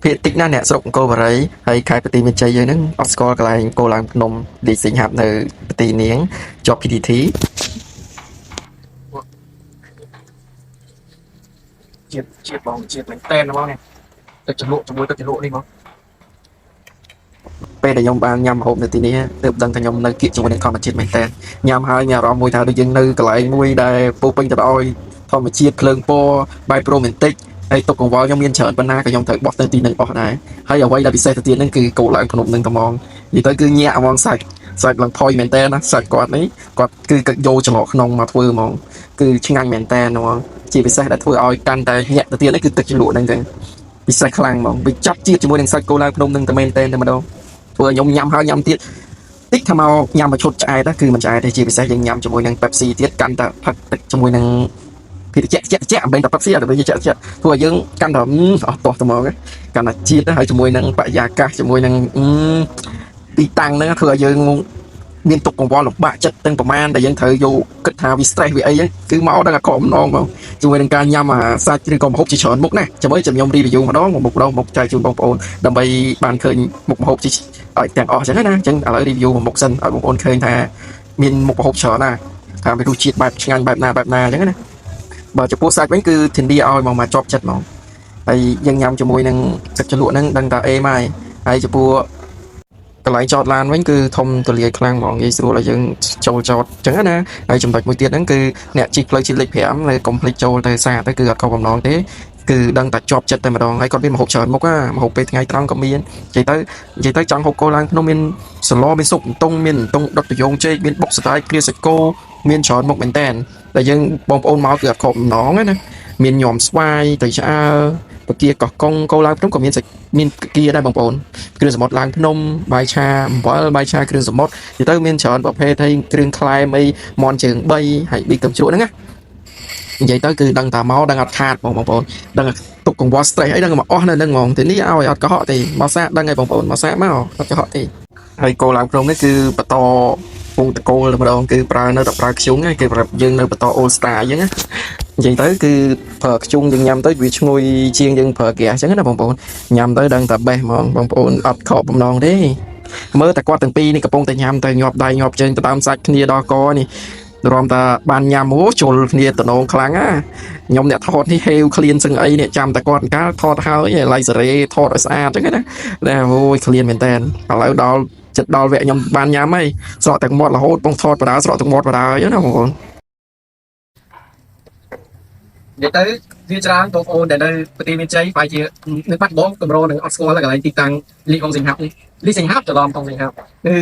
ភាគតិចណាស់អ្នកស្រុកអង្គរបរិយហើយខេត្តបន្ទាយមានជ័យយើងហ្នឹងអត់ស្គាល់កន្លែងគោឡើងភ្នំលីសិងហាប់នៅបន្ទាយនាងជាប់ PTT ជាតិបងជាតិមែនតែនហ្មងនេះទឹកជ្រលក់ជាមួយទឹកជ្រលក់នេះហ្មងពេលដែលខ្ញុំបានញ៉ាំម្ហូបនៅទីនេះទើបដឹងថាខ្ញុំនៅគៀកជាមួយនឹងធម្មជាតិមែនតើញ៉ាំហើយមានអារម្មណ៍មួយថាដូចយើងនៅកន្លែងមួយដែលពោពេញទៅដោយធម្មជាតិភ្លើងពណ៌បែបរ៉ូមែនទិកហើយតុកកង្វល់ខ្ញុំមានច្រើនប៉ុណ្ណាក៏ខ្ញុំត្រូវបោះទៅទីនឹងអស់ដែរហើយអ្វីដែលពិសេសទៅទៀតហ្នឹងគឺគោឡើងភ្នំនឹងត្មងនិយាយទៅគឺញាក់ហ្មងសាច់ឡើងផុយមែនតើណាសាច់គាត់នេះគាត់គឺយកច្រកក្នុងមកធ្វើហ្មងគឺឆ្ងាញ់មែនតើហ្មងជាពិសេសដែលធ្វើឲ្យកាន់តែញាក់ទៅទៀតនេះគឺទឹកជ្រលក់ហ្នឹងទៅពិសេសខ្លាំងហ្មងវាចាប់ជាតិជាមួយនឹងសាច់គោឡើងភ្នំនឹងតែមែនតើតែម្ដងធ្វើខ្ញុំញ៉ាំហើយញ៉ាំទៀតតិចថាមកញ៉ាំមកឈុតឆ្អែតគឺមិនឆ្អែតទេជាពិសេសយើងញ៉ាំជាមួយនឹង Pepsi ទៀតកាន់តែផឹកទឹកជាមួយនឹងភេទជ្ជៈមិនតែ Pepsi តែវាជ្ជៈធ្វើឲ្យយើងកាន់តែអស់ទាស់ត្មងកាន់តែជាតិហើយជាមួយនឹងបរិយាកាសជាមួយនឹងទីតាំងហ្នឹងធ្វើឲ្យយើងមានទុកកង្វល់លំបាកចិត្តទាំងប្រមាណដែលយើងត្រូវយកគិតថាវា stress វាអីហ្នឹងគឺមកដល់អាក្រក់ម្ដងហ្មងជាមួយនឹងការញ៉ាំអាសាច់ឬក៏ម្ហូបជាច្រើនមុខណាចាំមើលខ្ញុំ review ម្ដងមុខចែកជូនបងប្អូនដើម្បីបានឃើញមុខម្ហូបឲ្យទាំងអស់អញ្ចឹងណាអញ្ចឹងឥឡូវ review មុខសិនឲ្យបងប្អូនឃើញថាមានមុខម្ហូបច្រើនណាថាវារសជាតិបែបឆ្ងាញ់បែបណាអញ្ចឹងណាបើចំពោះសាច់វិញគឺធានាឲ្យមកជាប់ចិត្តហ្មងហើយយើងញ៉ាំជាមួយនឹងទឹកជ្រលក់ហ្នឹងដឹងថាអេមហើយចំពោះកន្លែងចតឡានវិញគឺធំទូលាយខ្លាំងហ្មងងាយស្រួលឲ្យយើងចូលចតអញ្ចឹងណាហើយចំណុចមួយទៀតហ្នឹងគឺអ្នកជិះផ្លូវជាតិលេខ5នៅកុំភ្លេចចូលទៅសារទៅគឺអត់ខុសបំណងទេគឺដឹងតែជាប់ចិត្តតែម្ដងហើយគាត់មានម្ហូបច្រើនមុខម្ហូបពេលថ្ងៃត្រង់ក៏មាននិយាយទៅចង់ហូបគោឡើងភ្នំមានសឡមានស៊ុបតុងមានតុងដុតត្រយងចេកមានបុកស្ទាយគ្រាសាច់គោមានច្រើនមុខមែនតើតែយើងបងប្អូនមកគឺអត់ខុសបំណងណាមានញោមស្វាយត្រីឆ្អើបកាកោះកុងគោឡើងភ្នំក៏មានសាច់មានកាដែរបងប្អូនគ្រឿងសមុទ្រឡើងភ្នំបាយឆាអំបិលបាយឆាគ្រឿងសមុទ្រនិយាយទៅមានច្រើនប្រភេទហើយគ្រឿងក្លែមអីមន់ជើង3ហើយប៊ីកទឹកជ្រក់ហ្នឹងណានិយាយទៅគឺដឹងតែមកដឹងអត់ខាតបងប្អូនដឹងទុកកង្វល់ stress អីដឹងមកអស់នៅហ្នឹងហ្មងទីនេះឲ្យអត់កុហកទេមកសាដឹងហើយបងប្អូនមកសាមកអត់កុហកទេហើយគោឡើងភ្នំនេះគឺបន្តពងតកូលតែម្ដងគឺប្រើនៅតែប្រើខ្ជុងគេប្រាប់យើងនៅបន្ត all star អញ្ចឹងណានិយាយទៅគឺប្រើខ្ជុងយើងញ៉ាំទៅវាឈ្ងុយជាងយើងប្រើហ្គាសអញ្ចឹងណាបងប្អូនញ៉ាំទៅដឹងតែបេះហ្មងបងប្អូនអត់ខកបំណងទេមើលតែគាត់ទាំងពីរនេះកំពុងតែញ៉ាំទៅញាប់ដៃញាប់ជើងទៅតាមសាច់គ្នាដល់កនេះរំតាបានញ៉ាំអូជុលគ្នាតំណងខ្លាំងណាខ្ញុំអ្នកថតនេះហេវក្លៀនសឹងអីនេះចាំតែគាត់កាលថតហើយឡៃសេរីថតឲ្យស្អាតអញ្ចឹងណាតែអូយក្លៀនមែនតើឥឡូវដល់ចិត្តដល់វគ្គខ្ញុំបានញ៉ាំហើយស្រក់ទាំងមាត់រហូតបងថតបដាស្រក់ទាំងមាត់បដាអញ្ចឹងណាបងប្អូននិយាយទៅវាច្រើនបងប្អូនដែលនៅប្រទេសមានជ័យបែរជានៅបាត់ដំបងកម្រនឹងអត់ស្គាល់កន្លែងទីតាំងលីកុងសិង្ហាប់នេះលីសិង្ហាប់ច្រឡំកុងសិង្ហាប់គឺ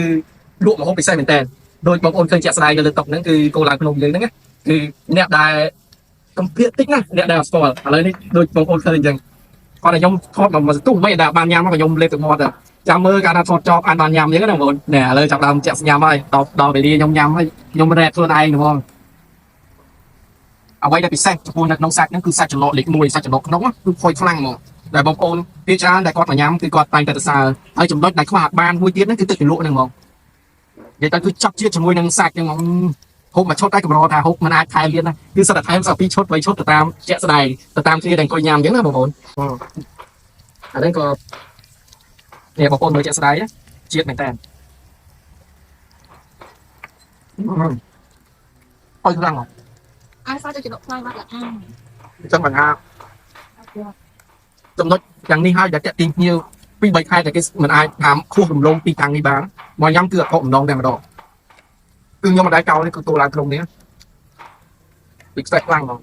លក់ម្ហូបពិសេសមែនតើដោយបងប្អូនឃើញជាក់ស្ដែងនៅលើតុហ្នឹងគឺគោឡើងភ្នំយើងហ្នឹងគឺអ្នកដែលកំភៀកតិចណាអ្នកដែលអត់ស្គាល់ឥឡូវនេះដូចបងប្អូនឃើញអញ្ចឹងគាត់ឲ្យខ្ញុំថតមកទោះមិនដែលបានញ៉ាំមកខ្ញុំលេបទឹកមាត់ទៅចាំមើលកាលណាថតចប់អាចបានញ៉ាំអញ្ចឹងណាបងប្អូនណែឥឡូវចាប់ដើមចាក់ញ៉ាំហើយដល់ពេលខ្ញុំញ៉ាំហើយខ្ញុំរ៉ែខ្លួនឯងហ្មងអ្វីដែលពិសេសចំពោះនៅក្នុងសាច់ហ្នឹងគឺសាច់ច្រឡក់លេខ1សាច់ច្រឡក់ក្នុងគឺផុយខ្លាំងហ្មងដែលបងប្អូនពីច្រើនដែលគាត់មកញ៉ាំគឺគាត់តែងតែសរសើរហើយចំណុចដែលខ្វះបានមួយទៀតហ្នឹងគឺទឹកជ្រលក់ហ្នឹងហ្មងនិយាយទៅគឺចាប់ជាតិជាមួយនឹងសាច់ហ្នឹងហូបមួយឈុតតែកម្រថាហូបមិនអាចថែមទៀតណាគឺសិតតែថែមសោះ2ឈុត3ឈុតទៅតាមជាក់ស្ដែងទៅតាមគ្នាដែលអង្គុយញ៉ាំអញ្ចឹងណាបងប្អូនអាហ្នឹងក៏នេះបងប្អូនមើលជាក់ស្ដែងជាតិមែនតើអត់ខ្លាំងហ៎ai sao cho chị độ khoai mà làចឹងបងអាចំណុចយ៉ាងនេះហើយដែលតាក់ទាញភ្ញៀវពី3ខែតែគេមិនអាចតាមខួសរំលងពីខាងនេះបានមកញ៉ាំគឺអត់ខកម្ដងតែម្ដងគឺខ្ញុំមិនដែលកោនេះគឺតួឡើងក្នុងនេះពីខ្សែខ្លាំងហ្មង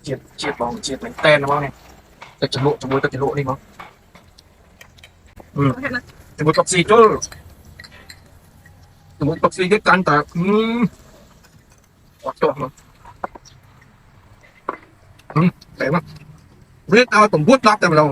ជាតិបងជាតិមែនតែនហ្មងនេះទឹកជ្រលក់ជាមួយទឹកជ្រលក់នេះហ្មងជាមួយតុកស៊ីជុលជាមួយតុកស៊ីគេកាន់តែអត់ចុះហ្មងតែមកវាឲ្យ9 10តែម្ដង